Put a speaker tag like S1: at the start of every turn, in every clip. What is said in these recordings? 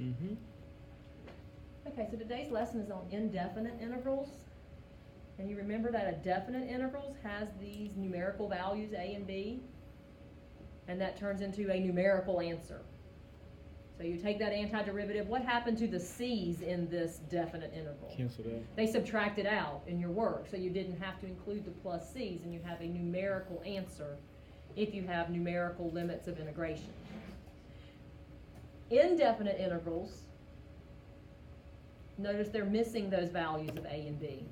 S1: Mm-hmm.
S2: Okay, so today's lesson is on indefinite intervals. And you remember that a definite intervals has these numerical values a and b, and that turns into a numerical answer. So you take that antiderivative. What happened to the c's in this definite interval?
S1: Canceled out.
S2: They subtracted out in your work, so you didn't have to include the plus c's, and you have a numerical answer if you have numerical limits of integration. Indefinite intervals, notice they're missing those values of a and b.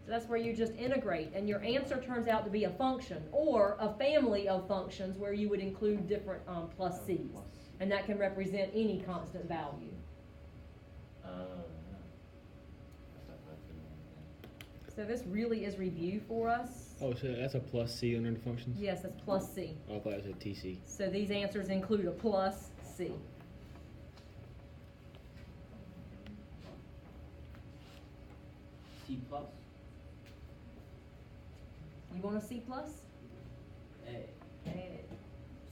S2: So that's where you just integrate, and your answer turns out to be a function or a family of functions where you would include different plus c's, and that can represent any constant value. So this really is review for us.
S1: Oh, so that's a plus C under the functions?
S2: Yes, that's plus c.
S1: Oh, I thought it said TC.
S2: So these answers include a plus c.
S3: C plus.
S2: You want a C plus?
S3: A.
S2: A.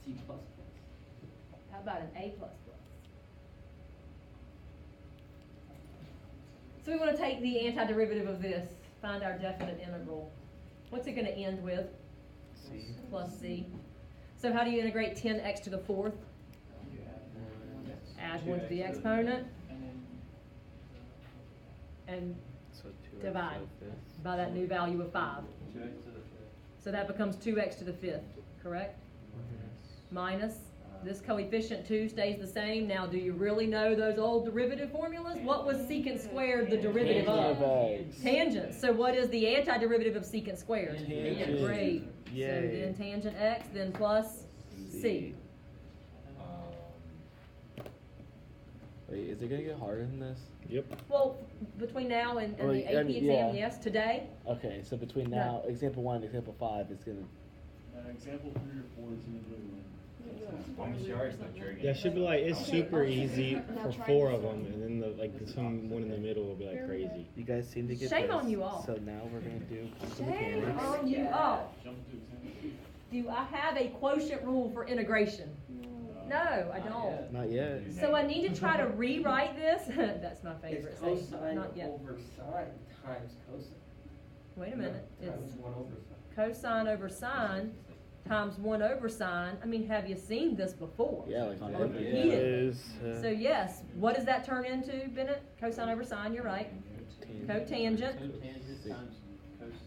S3: C plus plus.
S2: How about an A plus plus? So we want to take the antiderivative of this, find our definite integral. What's it going to end with?
S1: C.
S2: Plus C. So how do you integrate 10x to the fourth? Add 1 to the exponent and
S1: So 2x
S2: divide
S1: to the fifth.
S2: by that new value of 5.
S3: 2x to the fifth.
S2: So that becomes 2x to the fifth, correct? Minus, this coefficient 2 stays the same. Now, do you really know those old derivative formulas? What was secant squared the derivative
S1: Tangent
S2: of?
S1: of x.
S2: Tangent. So what is the antiderivative of secant squared?
S1: Tangent.
S2: Great. So
S1: Yay.
S2: then tangent x, then plus c.
S4: Wait, is it gonna get harder than this?
S1: Yep.
S2: Well, between now and
S4: Well,
S2: the AP
S4: I mean,
S2: exam,
S4: yeah.
S2: yes. Today,
S4: Okay, so between now, example 1 and example 5 is gonna.
S5: Example 3 or 4 is in the blue one.
S1: Yeah, it should be like, it's super easy for 4 of them, and then some one in the middle will be like crazy.
S4: You guys seem to get
S2: Shame
S4: this.
S2: on you all.
S4: So now we're gonna do quantum
S2: shame
S4: mechanics.
S2: on you all.
S5: Jump to example 2.
S2: Do I have a quotient rule for integration? No, I don't.
S4: Not yet.
S2: So I need to try to rewrite this. That's my favorite
S3: It's
S2: thing.
S3: cosine
S2: Not yet.
S3: over sine times cosine.
S2: Wait a minute. It's
S3: Times 1 over sine.
S2: cosine over sine times 1 over sine. I mean, have you seen this before?
S4: Yeah, like
S2: Or
S4: that.
S2: repeated.
S4: Is,
S2: So yes, what does that turn into, Bennett? Cosine over sine, you're right. Cotangent
S3: Cotangent times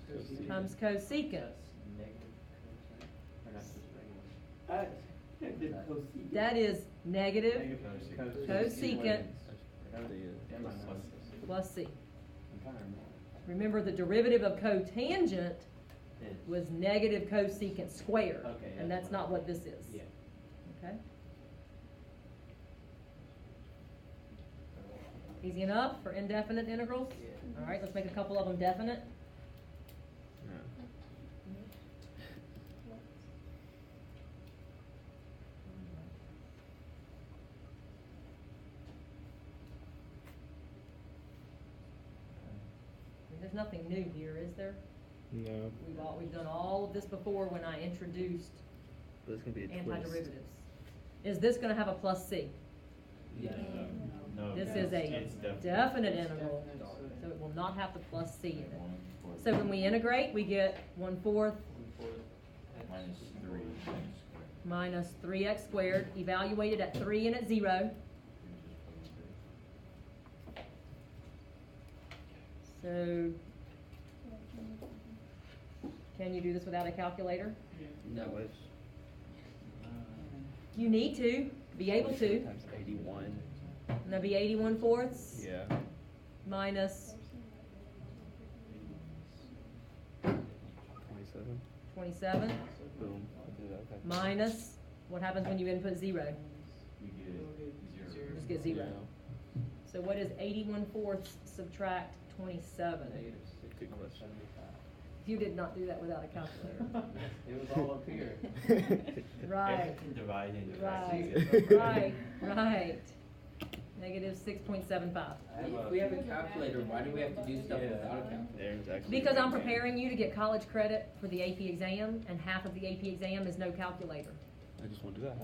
S3: cosine.
S2: times cosecant.
S3: Negative cosine. Or not just regular. Negative cosecant.
S2: That is negative cosecant plus c. Remember, the derivative of cotangent was negative cosecant squared,
S3: Okay,
S2: and
S3: that's
S2: that's not what this is.
S3: Yeah.
S2: Okay? Easy enough for indefinite integrals?
S3: Yeah.
S2: All right, let's make a couple of them definite. There's nothing new here, is there?
S1: No.
S2: We've done all of this before when I introduced
S4: There's gonna be a twist.
S2: antiderivatives. Is this gonna have a plus c?
S3: Yeah.
S6: No.
S2: This is a
S6: It's
S2: definite integral, so it will not have the plus c in it. So when we integrate, we get 1/4
S6: Minus 3
S2: minus 3x squared, evaluated at 3 and at 0. So, can you do this without a calculator?
S3: No.
S2: You need to be able to.
S4: Times 81.
S2: And that'd be 81/4
S4: Yeah.
S2: minus
S4: 27.
S2: 27
S4: Boom. Okay.
S2: minus, what happens when you input 0?
S6: We get 0.
S2: You just get 0. So what is 81/4 subtract 27?
S4: Good question.
S2: You did not do that without a calculator.
S3: It was all up here.
S2: Right,
S6: Everything divided into
S2: right. Negative 6.75.
S3: If we have a calculator, why do we have to do stuff without a calculator?
S4: There's actually.
S2: Because I'm preparing you to get college credit for the AP exam, and half of the AP exam is no calculator.
S4: I just won't do that.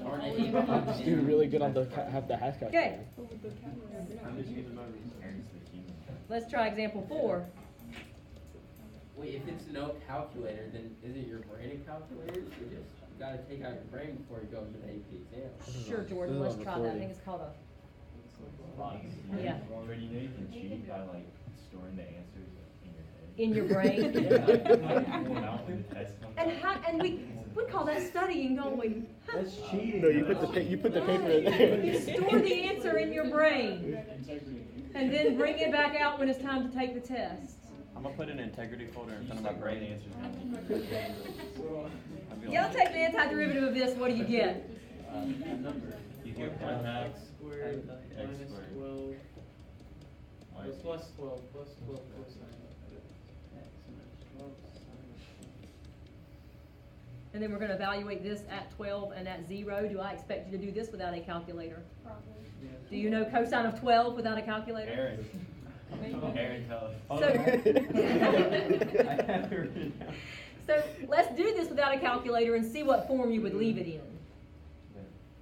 S3: Darn
S4: I'm just doing really good on the have the hash
S2: Okay.
S4: calculator.
S3: I'm just using my research.
S6: Aaron's the human.
S2: Let's try example 4.
S3: Wait, if it's no calculator, then isn't your brain a calculator? You just gotta take out your brain before you go to the AP exam.
S2: Sure, Jordan,
S4: This
S2: let's
S4: is
S2: try
S4: on
S2: that. I
S4: recording.
S2: think it's called a,
S6: Yeah.
S2: Yeah.
S6: But you know you can cheat by like storing the answers
S2: in your brain.
S6: Pulling out when the test comes
S2: And
S6: out.
S2: how, and we call that studying, don't we?
S1: That's cheating.
S4: No, you put the paper in there.
S2: You store the answer in your brain
S5: Integrity.
S2: and then bring it back out when it's time to take the test.
S7: I'm gonna put an integrity folder in
S6: You
S7: front of
S6: just
S7: my
S6: like write
S7: brain.
S6: answers down.
S2: Y'all take the antiderivative of this, what do you get?
S6: You get 1/2
S3: Squared
S6: x
S3: minus
S6: squared.
S3: 12
S6: minus
S3: plus 12 cosine x minus 12 sine.
S2: And then we're gonna evaluate this at 12 and at 0. Do I expect you to do this without a calculator?
S3: Yeah.
S2: Do you know cosine of 12 without a calculator?
S6: Aaron. Aaron, tell us.
S2: So,
S7: I have it written down.
S2: so let's do this without a calculator and see what form you would leave it in.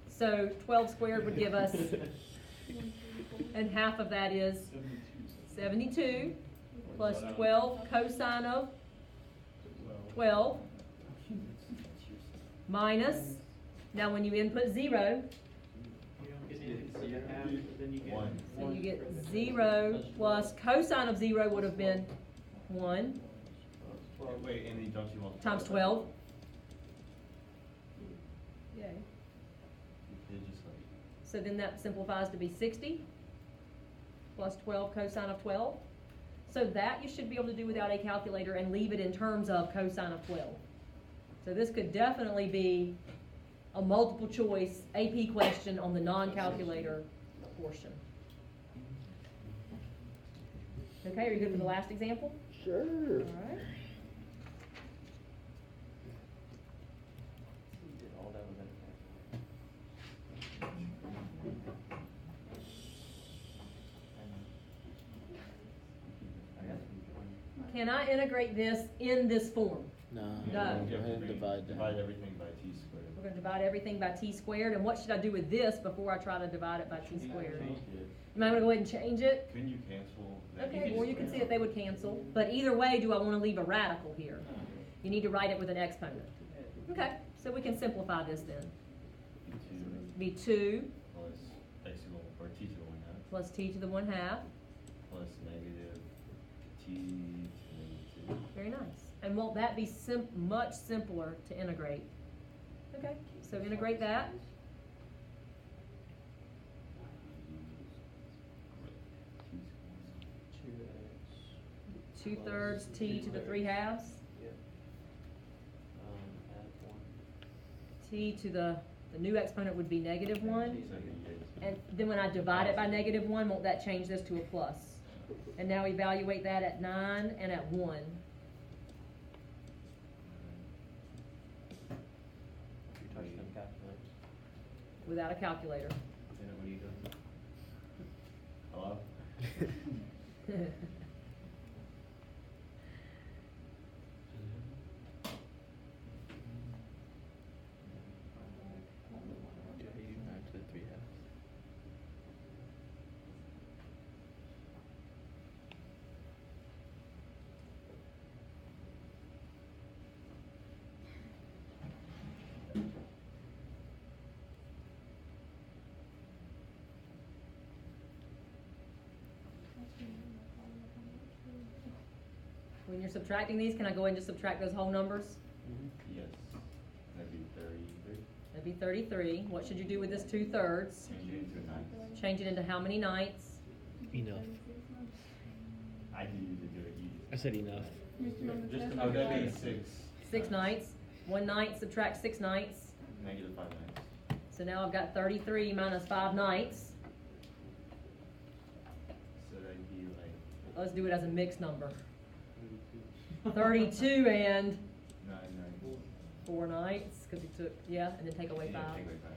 S2: So 12 squared would give us, and half of that is 72 plus 12 cosine of 12 minus, now when you input 0,
S3: You don't get anything for your half, but then you get
S6: One.
S2: so you get 0 plus cosine of 0 would have been 1
S6: Wait, and then don't you want
S2: times 12. Yay.
S6: You could just like.
S2: So then that simplifies to be 60 plus 12 cosine of 12. So that you should be able to do without a calculator and leave it in terms of cosine of 12. So this could definitely be a multiple choice AP question on the non-calculator portion. Okay, are you good for the last example?
S4: Sure.
S2: All right.
S7: You did all that without a calculator. I got some
S2: Can I integrate this in this form?
S4: No.
S2: No.
S4: Go ahead and divide that.
S6: Divide everything by t squared.
S2: We're going to divide everything by t squared. And what should I do with this before I try to divide it by t squared?
S6: Change it.
S2: Am I going to go ahead and change it?
S6: Couldn't you cancel that?
S2: Okay, well, you can see that they would cancel, but either way, do I want to leave a radical here? You need to write it with an exponent. Okay, so we can simplify this then. Be 2
S6: Plus x to the or t to the 1/2
S2: plus t to the 1/2.
S6: plus negative t to negative
S2: Very nice. And won't that be much simpler to integrate? Okay, so integrate that. 2/3 t to the 3/2.
S7: Yep. Add 1.
S2: T to the new exponent would be -1.
S6: 2. So you get
S2: And then when I divide it by -1, won't that change this to a plus? And now evaluate that at 9 and at 1.
S7: You touch them calculators.
S2: Without a calculator.
S6: Then what are you doing? Hello?
S4: Yeah, you 9 to the 3/2.
S2: When you're subtracting these, can I go ahead and just subtract those whole numbers?
S6: Yes. That'd be 33.
S2: That'd be 33. What should you do with this 2/3?
S6: Change it into a 9.
S2: Change it into how many ninths?
S1: Enough.
S6: I need to do it easy.
S1: I said enough.
S6: Just oh, that'd be 6.
S2: 6 ninths. 1 ninth subtract 6 ninths.
S6: Negative 5 ninths.
S2: So now I've got 33 minus 5 ninths.
S6: So that'd be like
S2: Let's do it as a mixed number. 32 and
S6: 9 ninths.
S2: 4 ninths, because you took, yeah, and then take away
S6: Yeah,
S2: 5.
S6: take away 5.